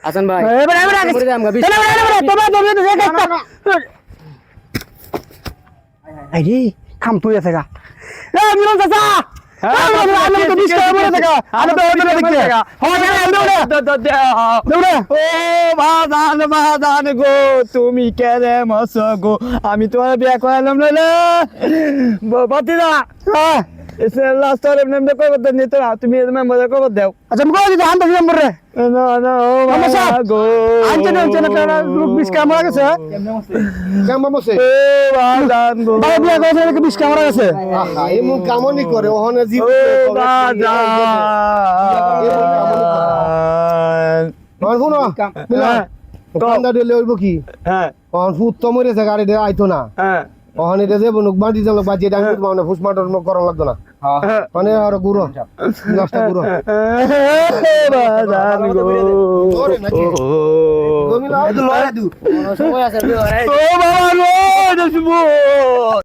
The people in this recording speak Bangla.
হাসান ভাই আরে খাম তুই আছে গা এ মিলন চাচা আমি তো 20 টাকা মরে টাকা আমি তো ওটা দেখতে বাজান গো তুমি কেরে মস গো আমি তোমার বিয়া করালাম না বাতিদা এসে লাস্ট টাইম নেমে কই বদ নিতে না তুমি এমন মজা কই বদ দাও আচ্ছা মুকো দিতে হান দিলাম রে না না ও সমস্যা গো আনতে না লোক 20 টাকা মরে গেছে কেমন বসে ও বাজান গো বাবা বিয়া করে 20 টাকা মরে গেছে আহা এমন কামনি করে ওখানে জীব ও বাজান মারবো না কান্দা দিলে হইব কি হ্যাঁ ওখান ফুট তো মরেছে গাড়ি দিয়ে আইতো না হ্যাঁ ওখানে এটা যাবো নুক বাঁধি দিল বাজে ডাঙ্গুর মানে ফুসমাটর করা লাগতো না মানে আর গুঁড়ো দশটা গুঁড়ো বাজান গো সময় আছে ও বাবা